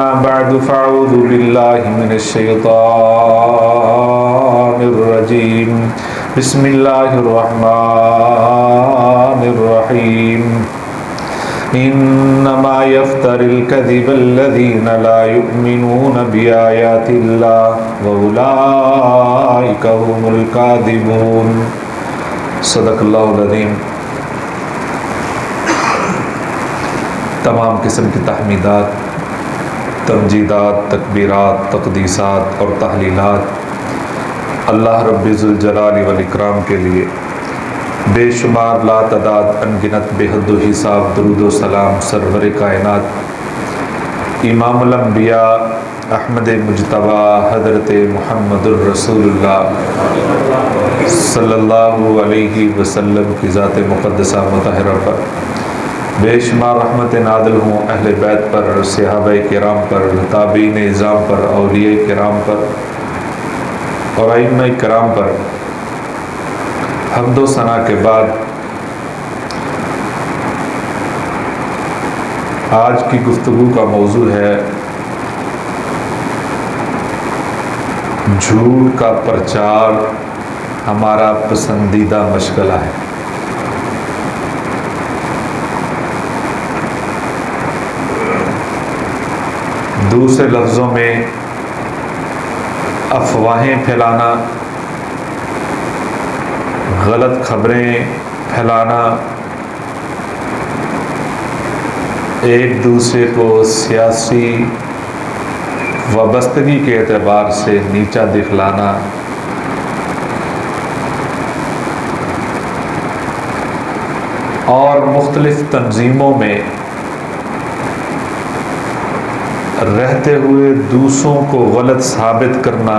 أما بعد فأعوذ بالله من الشيطان الرجيم بسم الله الرحمن الرحيم إنما يفتر الكذب الذين لا يؤمنون بآيات الله وأولئك هم الكاذبون صدق اللہ العظیم۔ تمام قسم کی تحمیدات، تمجیدات، تکبیرات، تقدیسات اور تحلیلات اللہ رب ذوالجلال والاکرام کے لیے، بے شمار لا تعداد انگنت بے حد و حساب درود و سلام سرور کائنات امام الانبیاء احمد مجتبی حضرت محمد الرسول اللہ صلی اللہ علیہ وسلم کی ذات مقدسہ مطہرہ پر بے شمار رحمت نازل ہوں اہل بیت پر، صحابہ کرام پر، تابعین اعظام پر، اولیاء کرام پر اور ائمہ کرام پر۔ حمد و ثنا کے بعد آج کی گفتگو کا موضوع ہے جھوٹ کا پرچار ہمارا پسندیدہ مشغلہ ہے۔ دوسرے لفظوں میں افواہیں پھیلانا، غلط خبریں پھیلانا، ایک دوسرے کو سیاسی وابستگی کے اعتبار سے نیچا دکھلانا، اور مختلف تنظیموں میں رہتے ہوئے دوسروں کو غلط ثابت کرنا،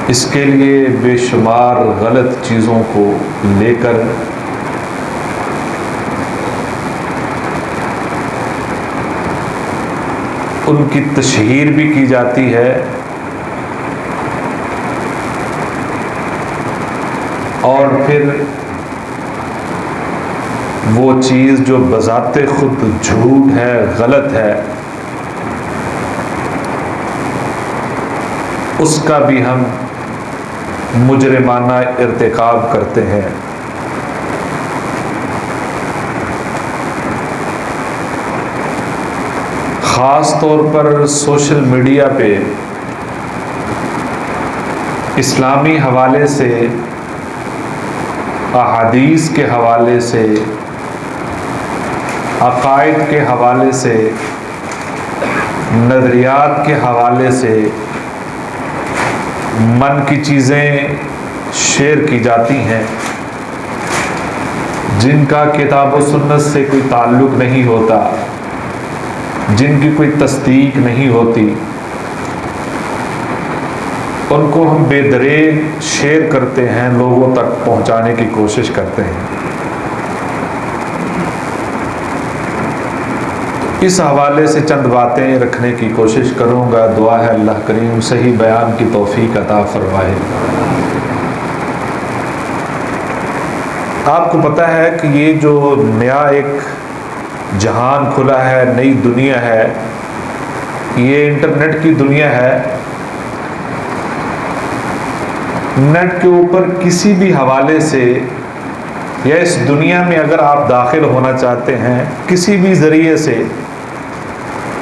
اس کے لیے بے شمار غلط چیزوں کو لے کر ان کی تشہیر بھی کی جاتی ہے اور پھر وہ چیز جو بذات خود جھوٹ ہے، غلط ہے، اس کا بھی ہم مجرمانہ ارتکاب کرتے ہیں۔ خاص طور پر سوشل میڈیا پہ اسلامی حوالے سے، احادیث کے حوالے سے، عقائد کے حوالے سے، نظریات کے حوالے سے من کی چیزیں شیئر کی جاتی ہیں جن کا کتاب و سنت سے کوئی تعلق نہیں ہوتا، جن کی کوئی تصدیق نہیں ہوتی، ان کو ہم بے دریغ شیئر کرتے ہیں، لوگوں تک پہنچانے کی کوشش کرتے ہیں۔ اس حوالے سے چند باتیں رکھنے کی کوشش کروں گا۔ دعا ہے اللہ کریم صحیح بیان کی توفیق عطا فرمائے۔ آپ کو پتہ ہے کہ یہ جو نیا ایک جہان کھلا ہے، نئی دنیا ہے، یہ انٹرنیٹ کی دنیا ہے۔ نیٹ کے اوپر کسی بھی حوالے سے یا اس دنیا میں اگر آپ داخل ہونا چاہتے ہیں کسی بھی ذریعے سے،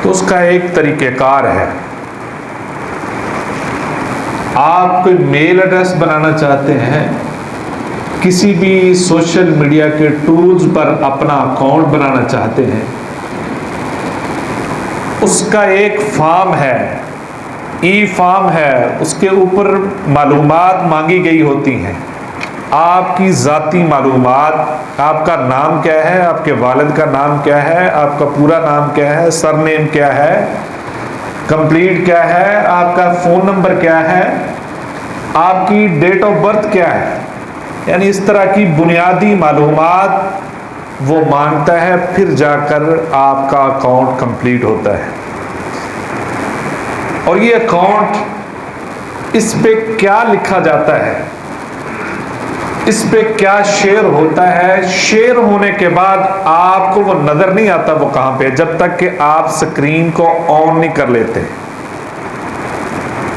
تو اس کا ایک طریقہ کار ہے۔ آپ کوئی میل ایڈریس بنانا چاہتے ہیں، کسی بھی سوشل میڈیا کے ٹولز پر اپنا اکاؤنٹ بنانا چاہتے ہیں، اس کا ایک فارم ہے، ای فارم ہے، اس کے اوپر معلومات مانگی گئی ہوتی ہیں، آپ کی ذاتی معلومات، آپ کا نام کیا ہے، آپ کے والد کا نام کیا ہے، آپ کا پورا نام کیا ہے، سر نیم کیا ہے، کمپلیٹ کیا ہے، آپ کا فون نمبر کیا ہے، آپ کی ڈیٹ آف برتھ کیا ہے، یعنی اس طرح کی بنیادی معلومات وہ مانگتا ہے، پھر جا کر آپ کا اکاؤنٹ کمپلیٹ ہوتا ہے۔ اور یہ اکاؤنٹ، اس پہ کیا لکھا جاتا ہے، اس پہ کیا شیئر ہوتا ہے، شیئر ہونے کے بعد آپ کو وہ نظر نہیں آتا وہ کہاں پہ، جب تک کہ آپ سکرین کو آن نہیں کر لیتے۔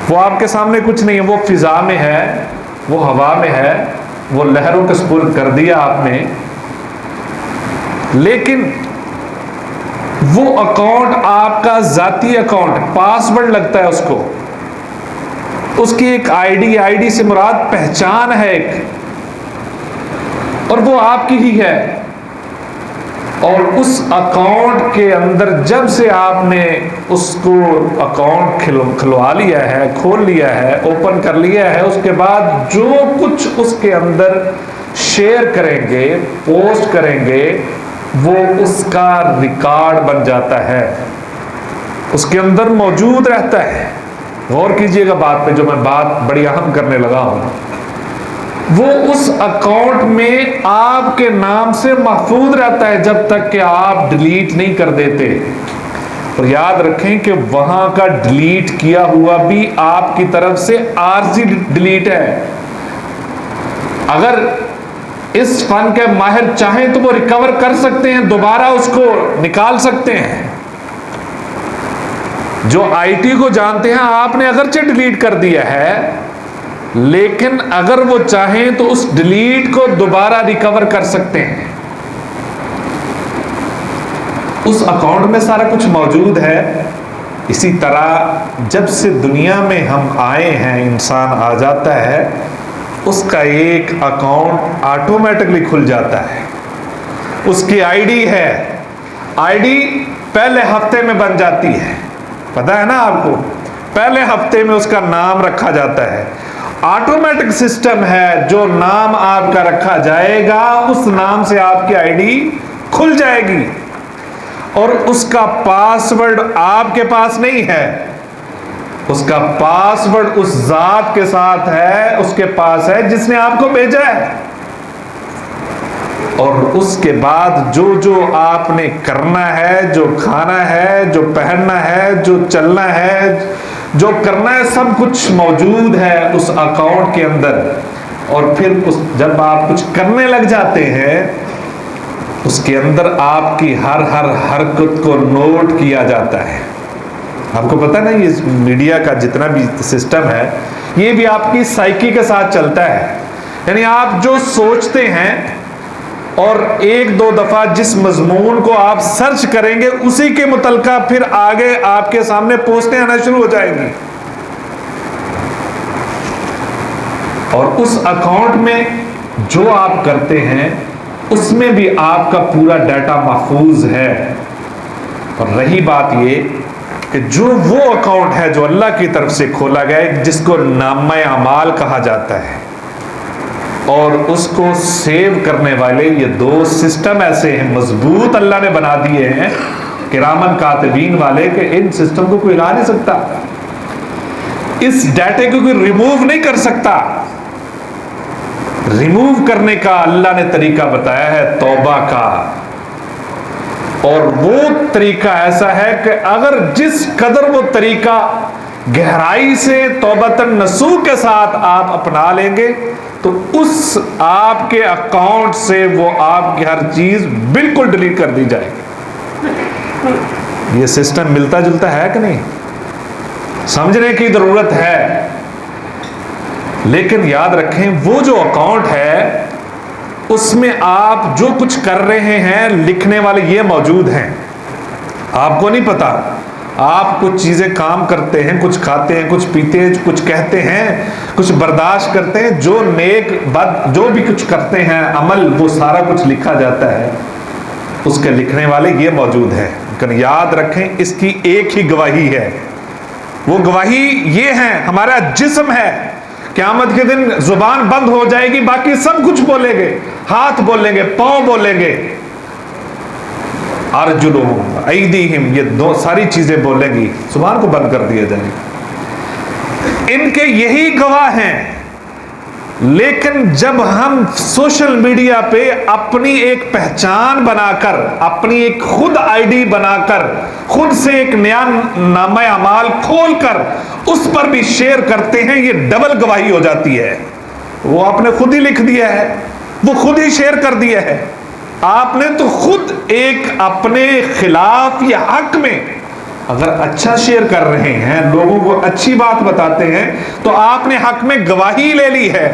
وہ آپ کے سامنے کچھ نہیں ہے، وہ فضا میں ہے، وہ ہوا میں ہے، وہ لہروں کے سپرد کر دیا آپ نے، لیکن وہ اکاؤنٹ آپ کا ذاتی اکاؤنٹ، پاس ورڈ لگتا ہے اس کو، اس کی ایک آئی ڈی سے مراد پہچان ہے ایک، اور وہ آپ کی ہی ہے۔ اور اس اکاؤنٹ کے اندر جب سے آپ نے اس کو اکاؤنٹ کھلوا لیا ہے، کھول لیا ہے، اوپن کر لیا ہے، اس کے بعد جو کچھ اس کے اندر شیئر کریں گے، پوسٹ کریں گے، وہ اس کا ریکارڈ بن جاتا ہے، اس کے اندر موجود رہتا ہے۔ غور کیجئے گا بات پہ، جو میں بات بڑی اہم کرنے لگا ہوں، وہ اس اکاؤنٹ میں آپ کے نام سے محفوظ رہتا ہے جب تک کہ آپ ڈیلیٹ نہیں کر دیتے۔ اور یاد رکھیں کہ وہاں کا ڈیلیٹ کیا ہوا بھی آپ کی طرف سے عارضی ڈیلیٹ ہے۔ اگر اس فن کے ماہر چاہیں تو وہ ریکور کر سکتے ہیں، دوبارہ اس کو نکال سکتے ہیں۔ جو آئی ٹی کو جانتے ہیں، آپ نے اگرچہ ڈیلیٹ کر دیا ہے، لیکن اگر وہ چاہیں تو اس ڈیلیٹ کو دوبارہ ریکور کر سکتے ہیں۔ اس اکاؤنٹ میں سارا کچھ موجود ہے۔ اسی طرح جب سے دنیا میں ہم آئے ہیں، انسان آ جاتا ہے، اس کا ایک اکاؤنٹ آٹومیٹکلی کھل جاتا ہے۔ اس کی آئی ڈی ہے، آئی ڈی پہلے ہفتے میں بن جاتی ہے، پتہ ہے نا آپ کو، پہلے ہفتے میں اس کا نام رکھا جاتا ہے۔ آٹومیٹک سسٹم ہے، جو نام آپ کا رکھا جائے گا اس نام سے آپ کی آئی ڈی کھل جائے گی، اور اس کا پاس ورڈ آپ کے پاس نہیں ہے، اس کا پاس ورڈ اس ذات کے ساتھ ہے، اس کے پاس ہے جس نے آپ کو بھیجا ہے۔ اور اس کے بعد جو جو آپ نے کرنا ہے، جو کھانا ہے، جو پہننا ہے، جو چلنا ہے، جو کرنا ہے، سب کچھ موجود ہے اس اکاؤنٹ کے اندر۔ اور پھر جب آپ کچھ کرنے لگ جاتے ہیں، اس کے اندر آپ کی ہر حرکت کو نوٹ کیا جاتا ہے۔ آپ کو پتہ نا، یہ میڈیا کا جتنا بھی سسٹم ہے، یہ بھی آپ کی سائیکی کے ساتھ چلتا ہے۔ یعنی آپ جو سوچتے ہیں اور ایک دو دفعہ جس مضمون کو آپ سرچ کریں گے، اسی کے متعلقہ پھر آگے آپ کے سامنے پوسٹیں آنا شروع ہو جائیں گی۔ اور اس اکاؤنٹ میں جو آپ کرتے ہیں، اس میں بھی آپ کا پورا ڈیٹا محفوظ ہے۔ اور رہی بات یہ کہ جو وہ اکاؤنٹ ہے جو اللہ کی طرف سے کھولا گیا ہے، جس کو نامہ اعمال کہا جاتا ہے، اور اس کو سیو کرنے والے یہ دو سسٹم ایسے ہیں، مضبوط اللہ نے بنا دیے ہیں، کرامن کاتبین والے، کہ ان سسٹم کو کوئی ہلا نہیں سکتا، اس ڈیٹے کو کوئی ریموو نہیں کر سکتا۔ ریموو کرنے کا اللہ نے طریقہ بتایا ہے توبہ کا، اور وہ طریقہ ایسا ہے کہ اگر جس قدر وہ طریقہ گہرائی سے توبۃ نصوح کے ساتھ آپ اپنا لیں گے، تو اس آپ کے اکاؤنٹ سے وہ آپ کی ہر چیز بالکل ڈیلیٹ کر دی جائے گی۔ یہ سسٹم ملتا جلتا ہے کہ نہیں؟ سمجھنے کی ضرورت ہے۔ لیکن یاد رکھیں، وہ جو اکاؤنٹ ہے اس میں آپ جو کچھ کر رہے ہیں، لکھنے والے یہ موجود ہیں، آپ کو نہیں پتا۔ آپ کچھ چیزیں کام کرتے ہیں، کچھ کھاتے ہیں، کچھ پیتے ہیں، کچھ کہتے ہیں، کچھ برداشت کرتے ہیں، جو نیک بد جو بھی کچھ کرتے ہیں عمل، وہ سارا کچھ لکھا جاتا ہے۔ اس کے لکھنے والے یہ موجود ہے۔ لیکن یاد رکھیں، اس کی ایک ہی گواہی ہے، وہ گواہی یہ ہے، ہمارا جسم ہے۔ قیامت کے دن زبان بند ہو جائے گی، باقی سب کچھ بولیں گے، ہاتھ بولیں گے، پاؤں بولیں گے، ارجلہم ایدیہم، یہ دو ساری چیزیں بولیں گی، زبان کو بند کر دیا جائے گا۔ ان کے یہی گواہ ہیں۔ لیکن جب ہم سوشل میڈیا پہ اپنی ایک پہچان بنا کر، اپنی ایک خود آئی ڈی بنا کر، خود سے ایک نیا نامہ اعمال کھول کر اس پر بھی شیئر کرتے ہیں، یہ ڈبل گواہی ہو جاتی ہے۔ وہ آپ نے خود ہی لکھ دیا ہے، وہ خود ہی شیئر کر دیا ہے. آپ نے تو خود ایک اپنے خلاف یا حق میں اگر اچھا شیئر کر رہے ہیں، لوگوں کو اچھی بات بتاتے ہیں، تو آپ نے حق میں گواہی لے لی ہے.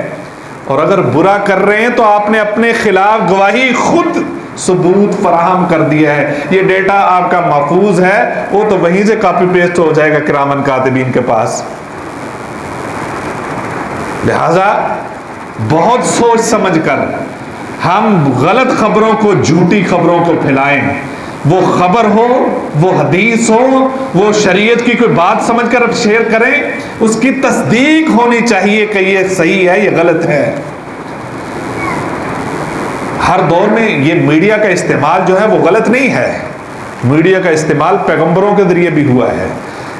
اور اگر برا کر رہے ہیں تو آپ نے اپنے خلاف گواہی خود ثبوت فراہم کر دیا ہے. یہ ڈیٹا آپ کا محفوظ ہے، وہ تو وہیں سے کاپی پیسٹ ہو جائے گا کرامن کاتبین کے پاس. لہذا بہت سوچ سمجھ کر ہم غلط خبروں کو، جھوٹی خبروں کو پھیلائیں. وہ خبر ہو، وہ حدیث ہو، وہ شریعت کی کوئی بات سمجھ کر شیئر کریں، اس کی تصدیق ہونی چاہیے کہ یہ صحیح ہے، یہ غلط ہے. ہر دور میں یہ میڈیا کا استعمال جو ہے وہ غلط نہیں ہے. میڈیا کا استعمال پیغمبروں کے ذریعے بھی ہوا ہے.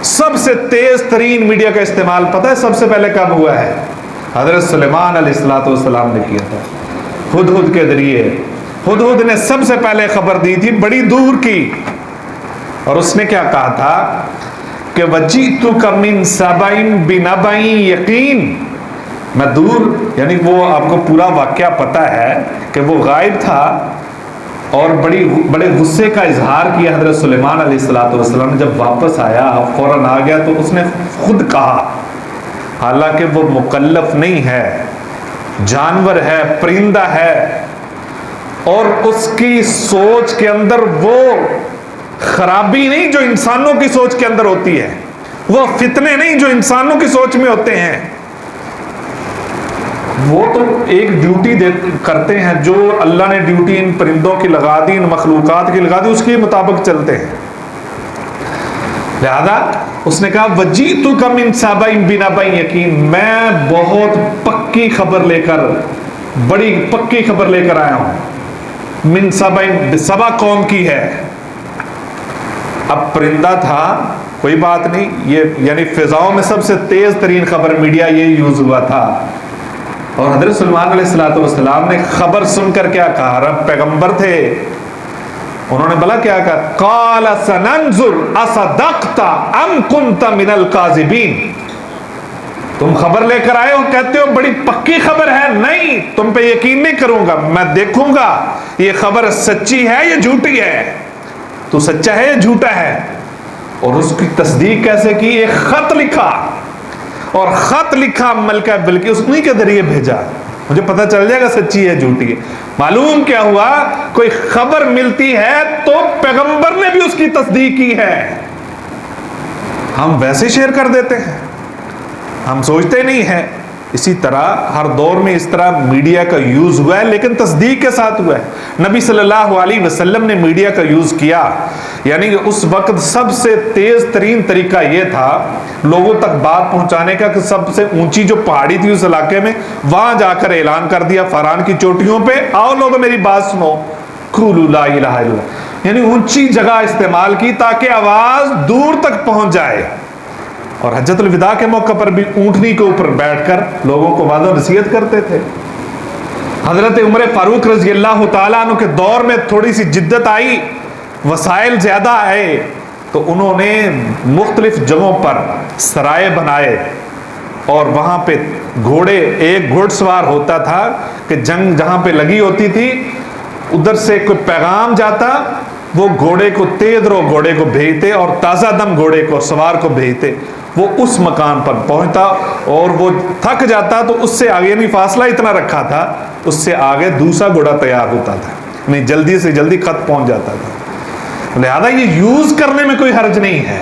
سب سے تیز ترین میڈیا کا استعمال پتہ ہے سب سے پہلے کب ہوا ہے؟ حضرت سلیمان علیہ السلام نے کیا تھا، ہدہد کے ذریعے. ہدہد نے سب سے پہلے خبر دی تھی بڑی دور کی، اور اس نے کیا کہا تھا کہ وَجِئْتُكَ مِن سَبَإٍ بِنَبَإٍ یقین. میں دور، یعنی وہ آپ کو پورا واقعہ پتہ ہے کہ وہ غائب تھا اور بڑے غصے کا اظہار کیا حضرت سلیمان علیہ السلام نے. جب واپس آیا فوراً آ گیا تو اس نے خود کہا، حالانکہ وہ مکلف نہیں ہے، جانور ہے، پرندہ ہے، اور اس کی سوچ کے اندر وہ خرابی نہیں جو انسانوں کی سوچ کے اندر ہوتی ہے، وہ فتنے نہیں جو انسانوں کی سوچ میں ہوتے ہیں. وہ تو ایک ڈیوٹی کرتے ہیں، جو اللہ نے ڈیوٹی ان پرندوں کی لگا دی، ان مخلوقات کی لگا دی، اس کے مطابق چلتے ہیں. لہذا اس نے کہا وَجِئْتُكَ مِن سَبَإٍ بِنَبَإٍ یقین، میں بہت پکی خبر لے کر، بڑی پکی خبر لے کر آیا ہوں. من سبا، سبا قوم کی ہے. اب پرندہ تھا کوئی بات نہیں، یہ یعنی فضاؤں میں سب سے تیز ترین خبر میڈیا یہ یوز ہوا تھا. اور حضرت سلیمان علیہ السلام نے خبر سن کر کیا کہا، رب پیغمبر تھے، انہوں نے بلا کیا کہا، قال سننظر اصدقت ام كنت من الكاذبین. تم خبر لے کر آئے ہو، کہتے ہو بڑی پکی خبر ہے، نہیں تم پہ یقین نہیں کروں گا، میں دیکھوں گا یہ خبر سچی ہے یا جھوٹی ہے، تو سچا ہے یا جھوٹا ہے. اور اس کی تصدیق کیسے کی؟ ایک خط لکھا، اور خط لکھا ملکہ بلقیس انہی کے ذریعے بھیجا، مجھے پتہ چل جائے گا سچی ہے جھوٹی ہے. معلوم کیا ہوا، کوئی خبر ملتی ہے تو پیغمبر نے بھی اس کی تصدیق کی ہے. ہم ویسے شیئر کر دیتے ہیں، ہم سوچتے نہیں ہیں. اسی طرح ہر دور میں اس طرح میڈیا کا یوز ہوا ہے، لیکن تصدیق کے ساتھ ہوا ہے. نبی صلی اللہ علیہ وسلم نے میڈیا کا یوز کیا، یعنی کہ اس وقت سب سے تیز ترین طریقہ یہ تھا لوگوں تک بات پہنچانے کا کہ سب سے اونچی جو پہاڑی تھی اس علاقے میں، وہاں جا کر اعلان کر دیا فاران کی چوٹیوں پہ، آؤ لوگوں میری بات سنو، قولوا لا الہ الا اللہ. یعنی اونچی جگہ استعمال کی تاکہ آواز دور تک پہنچ جائے. اور حجۃ الوداع کے موقع پر بھی اونٹنی کے اوپر بیٹھ کر لوگوں کو وعظ و نصیحت کرتے تھے. حضرت عمر فاروق رضی اللہ تعالیٰ عنہ کے دور میں تھوڑی سی جدت آئی، وسائل زیادہ آئے، تو انہوں نے مختلف جگہوں پر سرائے بنائے، اور وہاں پہ گھوڑے، ایک گھوڑ سوار ہوتا تھا کہ جنگ جہاں پہ لگی ہوتی تھی ادھر سے کوئی پیغام جاتا، وہ گھوڑے کو تیز رو گھوڑے کو بھیجتے اور تازہ دم گھوڑے کو سوار کو بھیجتے. وہ اس مقام پر پہنچتا اور وہ تھک جاتا تو اس سے آگے، یعنی فاصلہ اتنا رکھا تھا، اس سے آگے دوسرا گھوڑا تیار ہوتا تھا، یعنی جلدی سے جلدی خط پہنچ جاتا تھا. لہذا یہ یوز کرنے میں کوئی حرج نہیں ہے،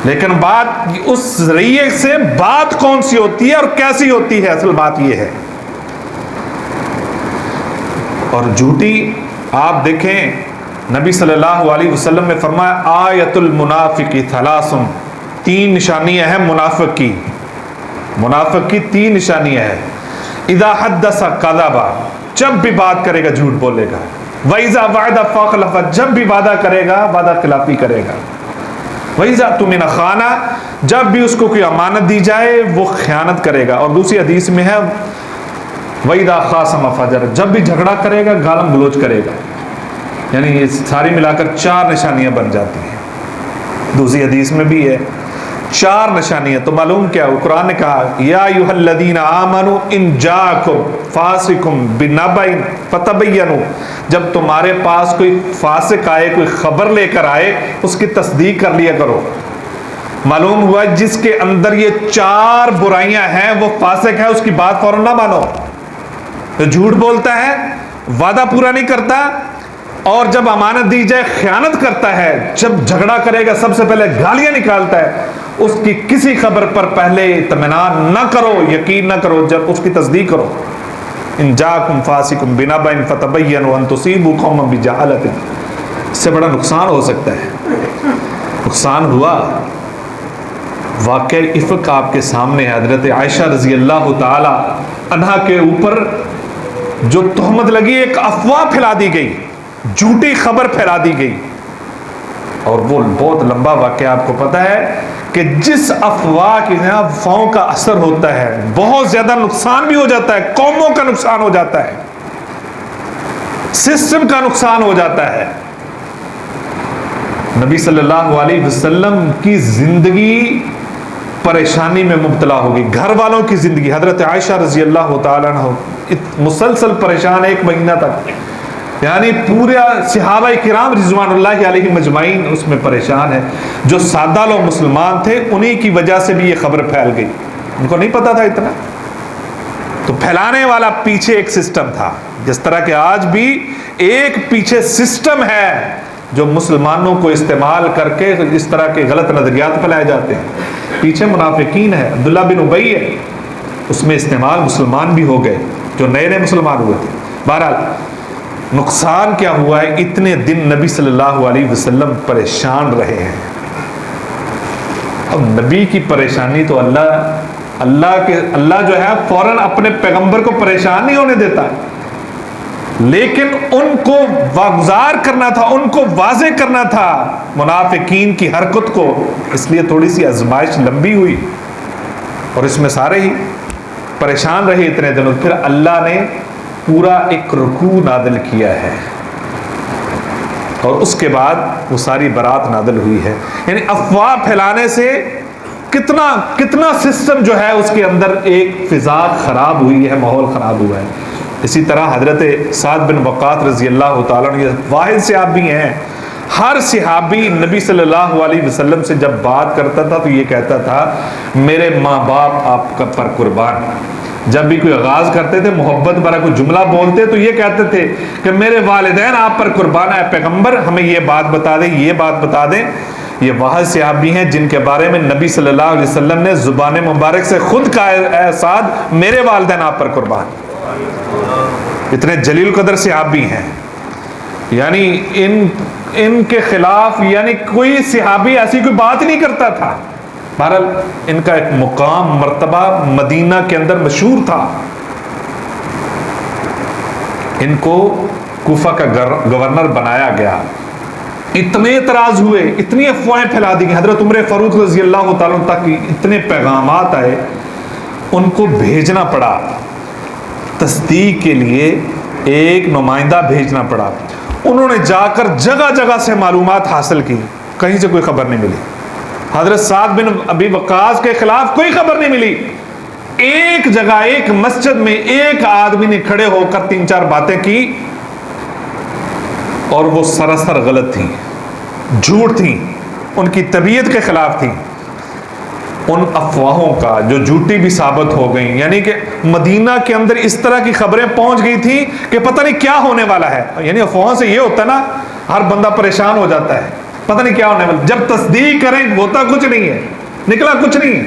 لیکن بات اس ذریعے سے بات کون سی ہوتی ہے اور کیسی ہوتی ہے، اصل بات یہ ہے. اور جھوٹی آپ دیکھیں، نبی صلی اللہ علیہ وسلم نے فرمایا آیت المنافق ثلاث، تین نشانیاں ہیں منافق کی. منافق کی تین نشانیاں ہیں. اذا حدث کذب، جب بھی بات کرے گا جھوٹ بولے گا. واذا وعد فاخلف، جب بھی وعدہ کرے گا وعدہ خلافی کرے گا. واذا اؤتمن خان، جب بھی اس کو کوئی امانت دی جائے وہ خیانت کرے گا. اور دوسری حدیث میں ہے واذا خاصم فجر، جب بھی جھگڑا کرے گا گالم گلوچ کرے گا. یعنی یہ ساری ملا کر چار نشانیاں بن جاتی ہیں. دوسری حدیث میں بھی ہے 4 نشانیاں. تو معلوم کیا ہو؟ قرآن نے کہا یا ایھا الذین آمنوا ان جاءکم فاسق بنبأ فتبینوا، جب تمہارے پاس کوئی فاسق آئے، کوئی خبر لے کر آئے، اس کی تصدیق کر لیا کرو. معلوم ہوا جس کے اندر یہ 4 برائیاں ہیں وہ فاسق ہے، اس کی بات فوراً نہ مانو. تو جھوٹ بولتا ہے، وعدہ پورا نہیں کرتا، اور جب امانت دی جائے خیانت کرتا ہے، جب جھگڑا کرے گا سب سے پہلے گالیاں نکالتا ہے. اس کی کسی خبر پر پہلے اطمینان نہ کرو، یقین نہ کرو، جب اس کی تصدیق کرو. ان جاءکم فاسق بنبأ فتبینوا ان تصیبوا قوما بجہالۃ. اس سے بڑا نقصان ہو سکتا ہے. نقصان ہوا. واقعہ افق آپ کے سامنے ہے. حضرت عائشہ رضی اللہ تعالی عنہا کے اوپر جو تہمت لگی، ایک افواہ پھیلا دی گئی، جھوٹی خبر پھیلا دی گئی. اور وہ بہت لمبا واقعہ آپ کو پتہ ہے کہ جس افواہ کی افواہوں کا اثر ہوتا ہے بہت زیادہ نقصان بھی ہو جاتا ہے. قوموں کا نقصان ہو جاتا ہے، سسٹم کا نقصان ہو جاتا ہے. نبی صلی اللہ علیہ وسلم کی زندگی پریشانی میں مبتلا ہوگی، گھر والوں کی زندگی. حضرت عائشہ رضی اللہ تعالیٰ عنہ مسلسل پریشان 1 مہینہ تک، یعنی پورے صحابہ کرام رضوان اللہ علیہ مجمعین اس میں پریشان ہے. جو سادہ لوگ مسلمان تھے انہی کی وجہ سے بھی یہ خبر پھیل گئی. ان کو نہیں پتا تھا اتنا. تو پھیلانے والا پیچھے ایک سسٹم تھا، جس طرح کہ آج بھی ایک پیچھے سسٹم ہے جو مسلمانوں کو استعمال کر کے اس طرح کے غلط نظریات پھیلائے جاتے ہیں. پیچھے منافقین ہے، عبداللہ بن ابی ہے، اس میں استعمال مسلمان بھی ہو گئے جو نئے نئے مسلمان ہوئے تھے. بہرحال نقصان کیا ہوا ہے؟ اتنے دن نبی صلی اللہ علیہ وسلم پریشان رہے ہیں. اب نبی کی پریشانی تو اللہ جو ہے فوراً اپنے پیغمبر کو پریشان نہیں ہونے دیتا، لیکن ان کو واگزار کرنا تھا، ان کو واضح کرنا تھا منافقین کی حرکت کو. اس لیے تھوڑی سی آزمائش لمبی ہوئی اور اس میں سارے ہی پریشان رہے اتنے دنوں. پھر اللہ نے پورا ایک رکوع نازل کیا ہے اور اس کے بعد وہ ساری برات نازل ہوئی ہے. یعنی افواہ پھیلانے سے کتنا سسٹم جو ہے اس کے اندر ایک فضا خراب ہوئی ہے، ماحول خراب ہوا ہے. اسی طرح حضرت سعد بن وقاص رضی اللہ تعالیٰ عنہ واحد صحابی ہیں. ہر صحابی نبی صلی اللہ علیہ وسلم سے جب بات کرتا تھا تو یہ کہتا تھا میرے ماں باپ آپ کا پر قربان. جب بھی کوئی آغاز کرتے تھے محبت بھرا کوئی جملہ بولتے تو یہ کہتے تھے کہ میرے والدین آپ پر قربان ہے. پیغمبر ہمیں یہ بات بتا دیں، یہ بات بتا دیں. یہ واحد صحابی ہیں جن کے بارے میں نبی صلی اللہ علیہ وسلم نے زبان مبارک سے خود کہا اے سعد میرے والدین آپ پر قربان. اتنے جلیل قدر صحابی ہیں. یعنی ان کے خلاف یعنی کوئی صحابی ایسی کوئی بات نہیں کرتا تھا. بہرحال ان کا ایک مقام مرتبہ مدینہ کے اندر مشہور تھا. ان کو کوفہ کا گورنر بنایا گیا. اتنے اعتراض ہوئے، اتنی افواہیں پھیلا دی گئی. حضرت عمر فاروق رضی اللہ تعالیٰ تک اتنے پیغامات آئے، ان کو بھیجنا پڑا تصدیق کے لیے، ایک نمائندہ بھیجنا پڑا. انہوں نے جا کر جگہ جگہ سے معلومات حاصل کی، کہیں سے کوئی خبر نہیں ملی. حضرت سعد بن ابی وقاص کے خلاف کوئی خبر نہیں ملی. ایک جگہ ایک مسجد میں ایک آدمی نے کھڑے ہو کر 3-4 باتیں کی اور وہ سراسر غلط تھیں، جھوٹ تھیں، ان کی طبیعت کے خلاف تھیں. ان افواہوں کا جو جھوٹی بھی ثابت ہو گئیں. یعنی کہ مدینہ کے اندر اس طرح کی خبریں پہنچ گئی تھیں کہ پتہ نہیں کیا ہونے والا ہے. یعنی افواہوں سے یہ ہوتا نا ہر بندہ پریشان ہو جاتا ہے، پتہ نہیں کیا ہونے والا. جب تصدیق کریں ہوتا کچھ نہیں ہے، نکلا کچھ نہیں ہے.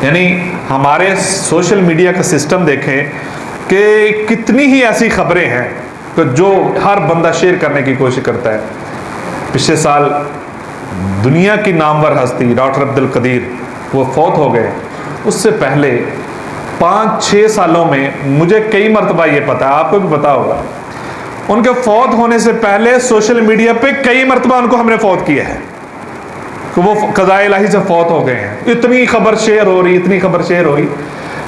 یعنی ہمارے سوشل میڈیا کا سسٹم دیکھیں کہ کتنی ہی ایسی خبریں ہیں کہ جو ہر بندہ شیئر کرنے کی کوشش کرتا ہے. پچھلے سال دنیا کی نامور ہستی ڈاکٹر عبد القدیر وہ فوت ہو گئے. اس سے پہلے 5-6 سالوں میں مجھے کئی مرتبہ یہ پتا ہے، آپ کو بھی پتا ہوگا، ان کے فوت ہونے سے پہلے سوشل میڈیا پہ کئی مرتبہ ان کو ہم نے فوت کیا ہے کہ وہ قضاء الہی سے فوت ہو گئے ہیں. اتنی خبر شیئر ہو رہی، اتنی خبر شیئر ہوئی،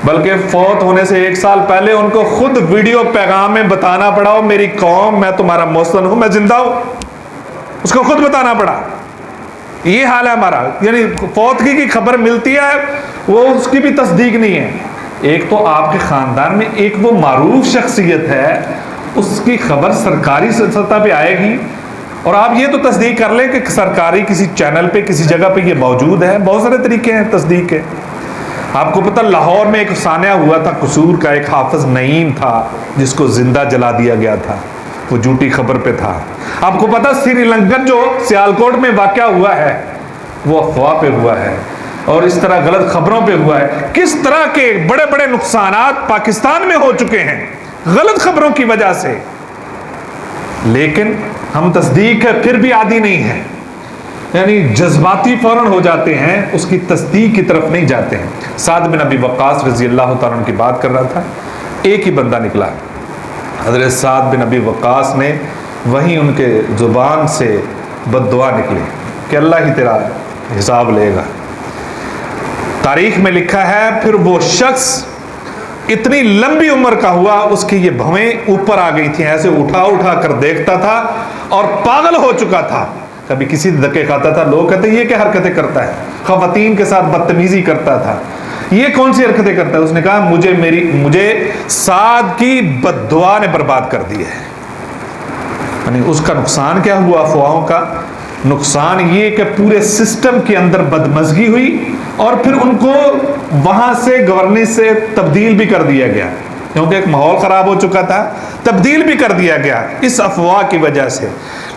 بلکہ فوت ہونے سے 1 سال پہلے ان کو خود ویڈیو پیغام میں بتانا پڑا ہو میری قوم میں تمہارا محسن ہوں، میں زندہ ہوں. اس کو خود بتانا پڑا. یہ حال ہے ہمارا. یعنی فوتگی کی خبر ملتی ہے وہ اس کی بھی تصدیق نہیں ہے. ایک تو آپ کے خاندان میں ایک وہ معروف شخصیت ہے, اس کی خبر سرکاری سطح پہ آئے گی, اور آپ یہ تو تصدیق کر لیں کہ سرکاری کسی چینل پہ کسی جگہ پہ یہ موجود ہے. بہت سارے طریقے ہیں تصدیق کے. آپ کو پتہ لاہور میں ایک سانحہ ہوا تھا قصور کا, ایک حافظ نعیم تھا جس کو زندہ جلا دیا گیا تھا, وہ جھوٹی خبر پہ تھا. آپ کو پتہ سری لنکن جو سیالکوٹ میں واقعہ ہوا ہے وہ افواہ پہ ہوا ہے, اور اس طرح غلط خبروں پہ ہوا ہے. کس طرح کے بڑے بڑے نقصانات پاکستان میں ہو چکے ہیں غلط خبروں کی وجہ سے. لیکن ہم تصدیق ہے پھر بھی عادی نہیں ہے, یعنی جذباتی فوراً ہو جاتے ہیں, اس کی تصدیق کی طرف نہیں جاتے ہیں. سعد بن ابی وقاص رضی اللہ تعالیٰ عنہ کی بات کر رہا تھا, ایک ہی بندہ نکلا, حضرت سعد بن ابی وقاص نے, وہیں ان کے زبان سے بد دعا نکلی کہ اللہ ہی تیرا حساب لے گا. تاریخ میں لکھا ہے پھر وہ شخص اتنی لمبی عمر کا ہوا, اس کی یہ بھویں اوپر آ گئی تھیں, ایسے اٹھا اٹھا کر دیکھتا تھا اور پاگل ہو چکا تھا. کبھی کسی دھکے کھاتا تھا, لوگ کہتے ہیں یہ کیا حرکتیں کرتا ہے, خواتین کے ساتھ بدتمیزی کرتا تھا, یہ کون سی حرکتیں کرتا ہے. اس نے کہا مجھے سعد کی بد دعا نے برباد کر دی ہے. یعنی اس کا نقصان کیا ہوا افواہوں کا؟ نقصان یہ کہ پورے سسٹم کے اندر بدمزگی ہوئی, اور پھر ان کو وہاں سے گورننس سے تبدیل بھی کر دیا گیا, کیونکہ ایک ماحول خراب ہو چکا تھا, تبدیل بھی کر دیا گیا اس افواہ کی وجہ سے.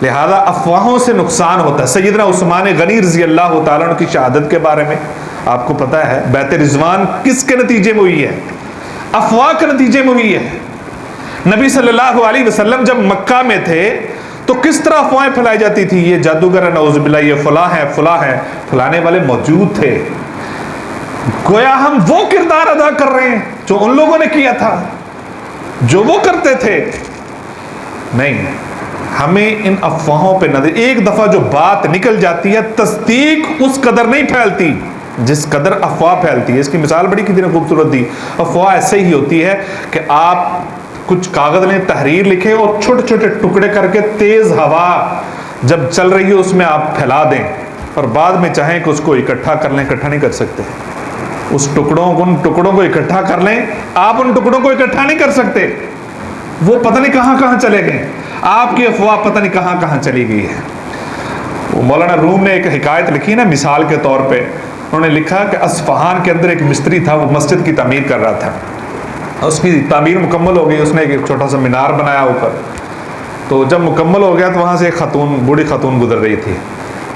لہذا افواہوں سے نقصان ہوتا ہے. سیدنا عثمان غنی رضی اللہ تعالیٰ عنہ کی شہادت کے بارے میں آپ کو پتہ ہے, بیعت رضوان کس کے نتیجے میں ہوئی ہے؟ افواہ کے نتیجے میں ہوئی ہے. نبی صلی اللہ علیہ وسلم جب مکہ میں تھے تو کس طرح افواہیں پھیلائی جاتی تھی, یہ جادوگر ہے, نعوذ باللہ, یہ فلاں ہے فلاں ہے. پھیلانے والے موجود تھے, گویا ہم وہ کردار ادا کر رہے ہیں جو ان لوگوں نے کیا تھا, جو وہ کرتے تھے. نہیں, ہمیں ان افواہوں پہ نظر, ایک دفعہ جو بات نکل جاتی ہے تصدیق اس قدر نہیں پھیلتی جس قدر افواہ پھیلتی ہے. اس کی مثال بڑی کتنی خوبصورت دی. افواہ ایسے ہی ہوتی ہے کہ آپ کچھ کاغذ لیں, تحریر لکھیں اور چھوٹے چھوٹے ٹکڑے کر کے تیز ہوا جب چل رہی ہے اس میں آپ پھیلا دیں, اور بعد میں چاہیں کہ اس کو اکٹھا کر لیں, اکٹھا نہیں کر سکتے. ان ٹکڑوں کو اکٹھا کر لیں, آپ ان ٹکڑوں کو اکٹھا نہیں کر سکتے. وہ پتہ نہیں کہاں کہاں چلے گئے, آپ کی افواہ پتہ نہیں کہاں کہاں چلی گئی ہے. وہ مولانا روم نے ایک حکایت لکھی نا مثال کے طور پہ, انہوں نے لکھا کہ اصفہان کے اندر ایک مستری تھا, وہ مسجد کی تعمیر کر رہا تھا. اس کی تعمیر مکمل ہو گئی, اس نے ایک چھوٹا سا مینار بنایا اوپر. تو جب مکمل ہو گیا تو وہاں سے ایک خاتون, بوڑھی خاتون گزر رہی تھی.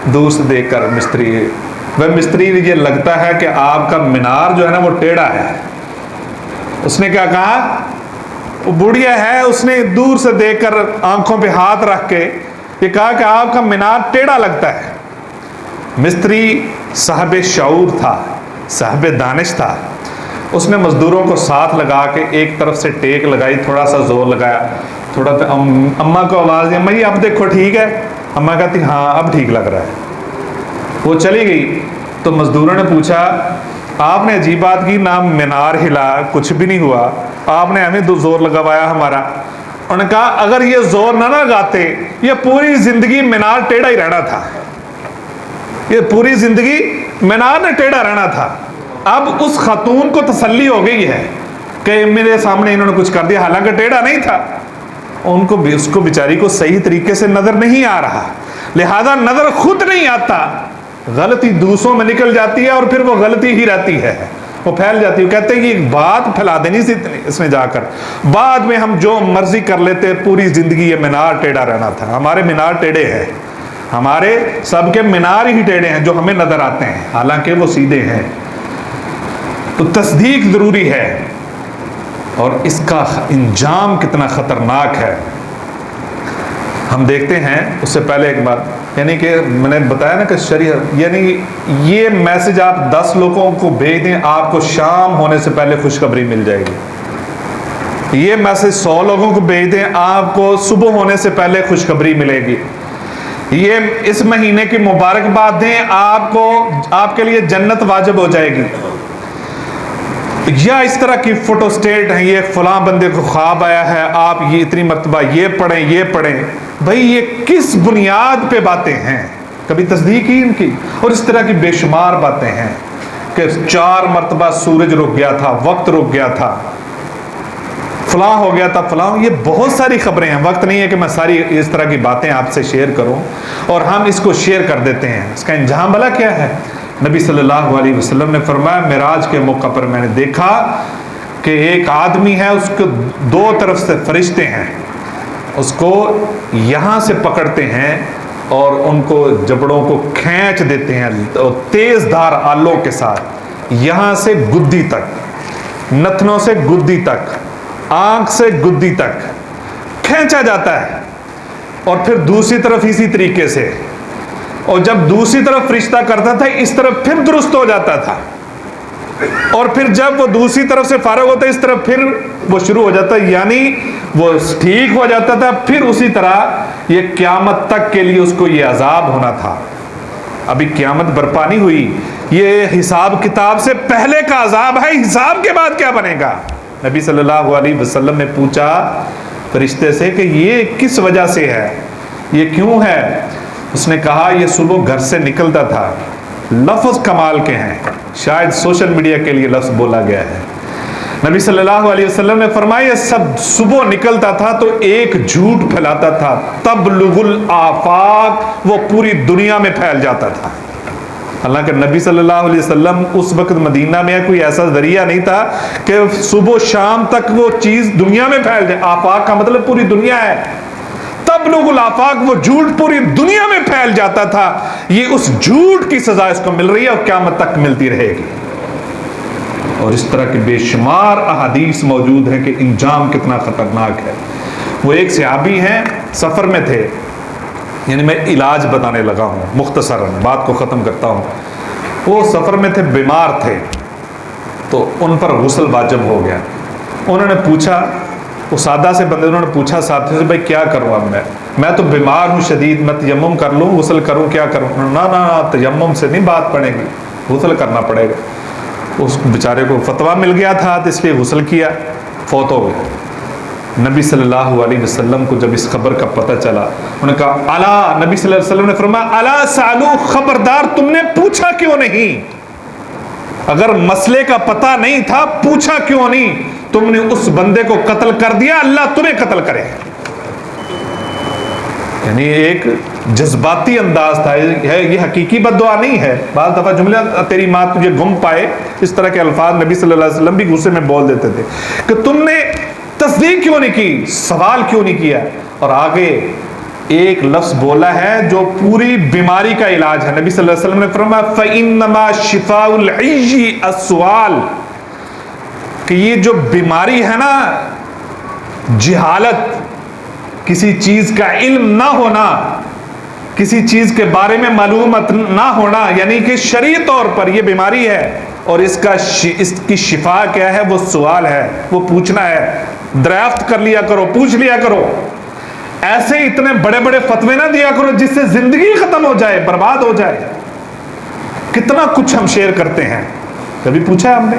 دور سے دیکھ کر مستری یہ لگتا ہے کہ آپ کا مینار جو ہے نا وہ ٹیڑھا ہے. اس نے کیا کہا, وہ بوڑھیا ہے, اس نے دور سے دیکھ کر آنکھوں پہ ہاتھ رکھ کے یہ کہا کہ آپ کا مینار ٹیڑھا لگتا ہے. مستری صاحب شعور تھا, صاحب دانش تھا. اس نے مزدوروں کو ساتھ لگا کے ایک طرف سے ٹیک لگائی, تھوڑا سا زور لگایا, تھوڑا پہ اماں کو آواز دی, اماں جی اب دیکھو ٹھیک ہے. اماں کہتی ہاں اب ٹھیک لگ رہا ہے. وہ چلی گئی تو مزدوروں نے پوچھا, آپ نے عجیب بات کی, نہ مینار ہلا, کچھ بھی نہیں ہوا, آپ نے ہمیں زور لگوایا ہمارا. انہوں نے کہا اگر یہ زور نہ لگاتے یہ پوری زندگی مینار ٹیڑھا ہی رہنا تھا, یہ پوری زندگی مینار نے ٹیڑھا رہنا تھا. اب اس خاتون کو تسلی ہو گئی ہے کہ میرے سامنے انہوں نے کچھ کر دیا, حالانکہ ٹیڑھا نہیں تھا. ان کو اس کو بیچاری کو صحیح طریقے سے نظر نہیں آ رہا, لہذا نظر خود نہیں آتا, غلطی دوسروں میں نکل جاتی ہے اور پھر وہ غلطی ہی رہتی ہے, وہ پھیل جاتی ہے. کہتے ہیں کہ ایک بات پھیلا دینی تھی اس نے جا کر, بعد میں ہم جو مرضی کر لیتے, پوری زندگی یہ مینار ٹیڑھا رہنا تھا. ہمارے مینار ٹیڑھے ہیں, ہمارے سب کے مینار ہی ٹیڑھے ہیں جو ہمیں نظر آتے ہیں, حالانکہ وہ سیدھے ہیں. تو تصدیق ضروری ہے, اور اس کا انجام کتنا خطرناک ہے ہم دیکھتے ہیں. اس سے پہلے ایک بات, یعنی کہ میں نے بتایا نا کہ شریعت, یعنی یہ میسج آپ 10 لوگوں کو بھیج دیں, آپ کو شام ہونے سے پہلے خوشخبری مل جائے گی. یہ میسج 100 لوگوں کو بھیج دیں, آپ کو صبح ہونے سے پہلے خوشخبری ملے گی. یہ اس مہینے کی مبارکباد دیں, آپ کو, آپ کے لیے جنت واجب ہو جائے گی. یا اس طرح کی فوٹو سٹیٹ ہیں, یہ فلاں بندے کو خواب آیا ہے, آپ یہ اتنی مرتبہ یہ پڑھیں یہ پڑھیں. بھئی یہ کس بنیاد پہ باتیں ہیں؟ کبھی تصدیق ہی ان کی. اور اس طرح کی بے شمار باتیں ہیں کہ 4 مرتبہ سورج رک گیا تھا، وقت رک گیا تھا، فلاں ہو گیا تھا، فلاں. یہ بہت ساری خبریں ہیں، وقت نہیں ہے کہ میں ساری اس طرح کی باتیں آپ سے شیئر کروں، اور ہم اس کو شیئر کر دیتے ہیں. اس کا انجام بھلا کیا ہے؟ نبی صلی اللہ علیہ وسلم نے فرمایا معراج کے موقع پر میں نے دیکھا کہ ایک آدمی ہے، اس کو 2 طرف سے فرشتے ہیں، اس کو یہاں سے پکڑتے ہیں اور ان کو جبڑوں کو کھینچ دیتے ہیں تیز دھار آلوں کے ساتھ، یہاں سے گدی تک، نتنوں سے گدی تک، آنکھ سے گدی تک کھینچا جاتا ہے. اور پھر دوسری طرف اسی طریقے سے، اور جب دوسری طرف فرشتہ کرتا تھا اس طرف پھر درست ہو جاتا تھا، اور پھر جب وہ دوسری طرف سے فارغ ہوتا ہے اس طرف پھر وہ شروع ہو جاتا ہے، یعنی وہ ٹھیک ہو جاتا تھا. پھر اسی طرح یہ قیامت تک کے لیے اس کو یہ عذاب ہونا تھا. ابھی قیامت برپا نہیں ہوئی، یہ حساب کتاب سے پہلے کا عذاب ہے. حساب کے بعد کیا بنے گا؟ نبی صلی اللہ علیہ وسلم نے پوچھا فرشتے سے کہ یہ کس وجہ سے ہے، یہ کیوں ہے؟ اس نے کہا یہ صبح گھر سے نکلتا تھا. لفظ کمال کے ہیں، شاید سوشل میڈیا کے لیے لفظ بولا گیا ہے. نبی صلی اللہ علیہ وسلم نے فرمایا سب صبح نکلتا تھا تو ایک جھوٹ پھیلاتا تھا، تبلغ الآفاق، وہ پوری دنیا میں پھیل جاتا تھا. حالانکہ نبی صلی اللہ علیہ وسلم اس وقت مدینہ میں کوئی ایسا ذریعہ نہیں تھا کہ صبح شام تک وہ چیز دنیا میں پھیل جائے. آفاق کا مطلب پوری دنیا ہے. تبلغ الآفاق، وہ جھوٹ پوری دنیا میں پھیل جاتا تھا. یہ اس جھوٹ کی سزا اس کو مل رہی ہے اور قیامت تک ملتی رہے گی. اور اس طرح کے بے شمار احادیث موجود ہیں کہ انجام کتنا خطرناک ہے. وہ ایک صحابی ہیں، سفر میں تھے، یعنی میں علاج بتانے لگا ہوں، مختصراً بات کو ختم کرتا ہوں. وہ سفر میں تھے، بیمار تھے، تو ان پر غسل واجب ہو گیا. انہوں نے پوچھا، وہ سادہ سے بندے، انہوں نے پوچھا ساتھی سے بھائی کیا کروں اب میں تو بیمار ہوں شدید، میں تیمم کر لوں، غسل کروں، کیا کروں؟ نہ تیمم سے نہیں بات پڑے گی، غسل کرنا پڑے گا. اس بیچارے کو فتویٰ مل گیا تھا تو اس لیے غسل کیا، فوت ہو گیا. نبی صلی اللہ علیہ وسلم کو جب اس خبر کا پتہ چلا، انہوں نے کہا الا، نبی صلی اللہ علیہ وسلم نے فرمایا الا سالو، خبردار تم نے پوچھا کیوں نہیں؟ اگر مسئلے کا پتہ نہیں تھا پوچھا کیوں نہیں؟ تم نے اس بندے کو قتل کر دیا، اللہ تمہیں قتل کرے. یعنی ایک جذباتی انداز تھا. یہ حقیقی بد دعا نہیں ہے. بعض دفعہ جملہ تیری ماں تجھے گم پائے، اس طرح کے الفاظ نبی صلی اللہ علیہ وسلم بھی غصے میں بول دیتے تھے کہ تم نے تصدیق کیوں نہیں کی، سوال کیوں نہیں کیا. اور آگے ایک لفظ بولا ہے جو پوری بیماری کا علاج ہے. نبی صلی اللہ علیہ وسلم نے فرمایا فَإِنَّمَا شِفَاءُ الْعِيِّ السُّؤَالُ، کہ یہ جو بیماری ہے نا، جہالت، کسی چیز کا علم نہ ہونا، کسی چیز کے بارے میں معلومات نہ ہونا، یعنی کہ شرعی طور پر یہ بیماری ہے. اور اس کی شفا کیا ہے؟ وہ سوال ہے، وہ پوچھنا ہے. دریافت کر لیا کرو، پوچھ لیا کرو. ایسے اتنے بڑے بڑے فتوے نہ دیا کرو جس سے زندگی ختم ہو جائے، برباد ہو جائے. کتنا کچھ ہم شیئر کرتے ہیں. کبھی پوچھا ہے ہم نے؟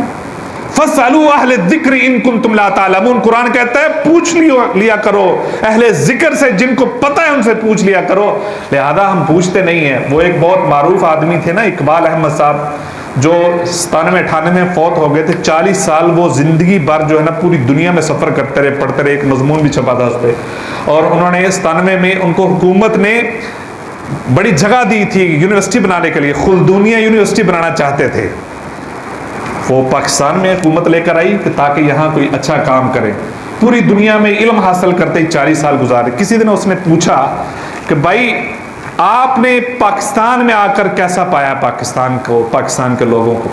فَاسْأَلُوا أَهْلَ الذِّكْرِ إِن كُنتُمْ لَا تَعْلَمُونَ. قرآن کہتا ہے پوچھ لیا کرو اہل ذکر سے، جن کو پتہ ہے ان سے پوچھ لیا کرو. لہذا ہم پوچھتے نہیں ہیں. وہ ایک بہت معروف آدمی تھے نا، اقبال احمد صاحب، جو 97-98 میں فوت ہو گئے تھے. 40 سال وہ زندگی بھر جو ہے نا پوری دنیا میں سفر کرتے رہے، پڑھتے رہے. ایک مضمون بھی چھپا تھا اس پہ. اور انہوں نے 97 میں ان کو حکومت نے بڑی جگہ دی تھی یونیورسٹی بنانے کے لیے. خلدونیہ یونیورسٹی بنانا چاہتے تھے. وہ پاکستان میں حکومت لے کر آئی کہ تاکہ یہاں کوئی اچھا کام کرے. پوری دنیا میں علم حاصل کرتے ہی 40 سال گزارے. کسی دن اس نے پوچھا کہ بھائی آپ نے پاکستان میں آ کر کیسا پایا پاکستان کو، پاکستان کے لوگوں کو؟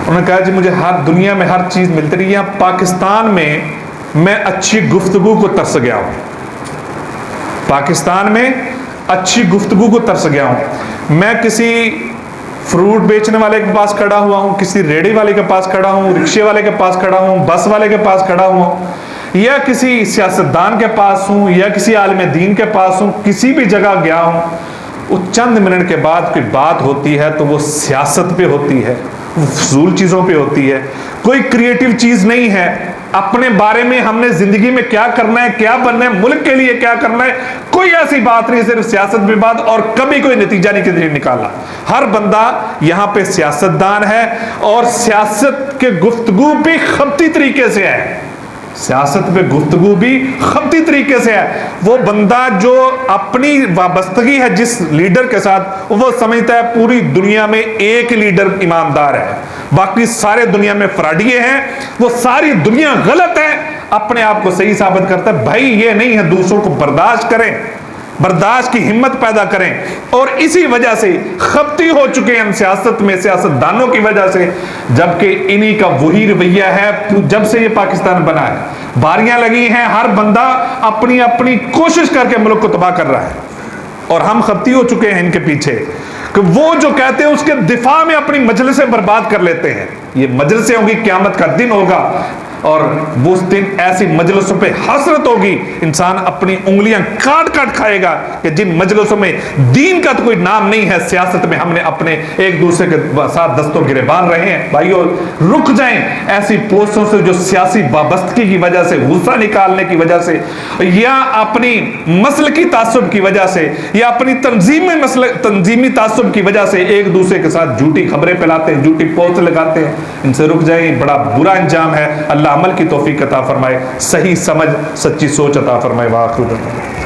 انہوں نے کہا جی مجھے ہر دنیا میں ہر چیز ملتی رہی، یہاں پاکستان میں اچھی گفتگو کو ترس گیا ہوں. پاکستان میں اچھی گفتگو کو ترس گیا ہوں. میں کسی فروٹ بیچنے والے کے پاس کھڑا ہوا ہوں، کسی ریڑھی والے کے پاس کھڑا ہوں، رکشے والے کے پاس کھڑا ہوں، بس والے کے پاس کھڑا ہوں، یا کسی سیاستدان کے پاس ہوں، یا کسی عالم دین کے پاس ہوں، کسی بھی جگہ گیا ہوں. وہ چند منٹ کے بعد کوئی بات ہوتی ہے تو وہ سیاست پہ ہوتی ہے، وہ فضول چیزوں پہ ہوتی ہے، کوئی کریٹیو چیز نہیں ہے. اپنے بارے میں ہم نے زندگی میں کیا کرنا ہے، کیا بننا ہے، ملک کے لیے کیا کرنا ہے، کوئی ایسی بات نہیں، صرف سیاست پہ بات، اور کبھی کوئی نتیجہ نہیں نکالا۔ ہر بندہ یہاں پہ سیاست دان ہے، اور سیاست کے گفتگو بھی خبتی طریقے سے ہے، سیاست پہ گفتگو بھی خبتی طریقے سے ہے۔ وہ بندہ جو اپنی وابستگی ہے جس لیڈر کے ساتھ، وہ سمجھتا ہے پوری دنیا میں ایک لیڈر ایماندار ہے، باقی سارے دنیا میں فراڈیے ہیں، وہ ساری دنیا غلط ہے، اپنے آپ کو صحیح ثابت کرتا ہے۔ بھائی یہ نہیں ہے، دوسروں کو برداشت کریں، برداشت کی ہمت پیدا کریں، اور اسی وجہ سے خبتی ہو چکے ہیں ہم سیاست میں، سیاست دانوں کی وجہ سے، جبکہ انہی کا وہی رویہ ہے جب سے یہ پاکستان بنا ہے۔ باریاں لگی ہیں، ہر بندہ اپنی اپنی کوشش کر کے ملک کو تباہ کر رہا ہے، اور ہم خبتی ہو چکے ہیں ان کے پیچھے، کہ وہ جو کہتے ہیں اس کے دفاع میں اپنی مجلسیں برباد کر لیتے ہیں۔ یہ مجلسیں ہوگی، قیامت کا دن ہوگا، اور وہ دن ایسی مجلسوں پہ حسرت ہوگی، انسان اپنی انگلیاں کاٹ کاٹ کھائے گا کہ جن مجلسوں میں دین کا تو کوئی نام نہیں ہے، سیاست میں ہم نے اپنے ایک دوسرے کے ساتھ دست و گریبان رہے ہیں۔ بھائیو رک جائیں ایسی پوسٹوں سے جو سیاسی وابستگی کی وجہ سے، غصہ نکالنے کی وجہ سے، یا اپنی مسلکی تعصب کی وجہ سے، یا اپنی تنظیمی تعصب کی وجہ سے ایک دوسرے کے ساتھ جھوٹی خبریں پھیلاتے ہیں، جھوٹی پوسٹ لگاتے ہیں۔ ان سے رک جائیں، بڑا برا انجام ہے۔ اللہ عمل کی توفیق عطا فرمائے، صحیح سمجھ، سچی سوچ عطا فرمائے۔ وآخر دعوانا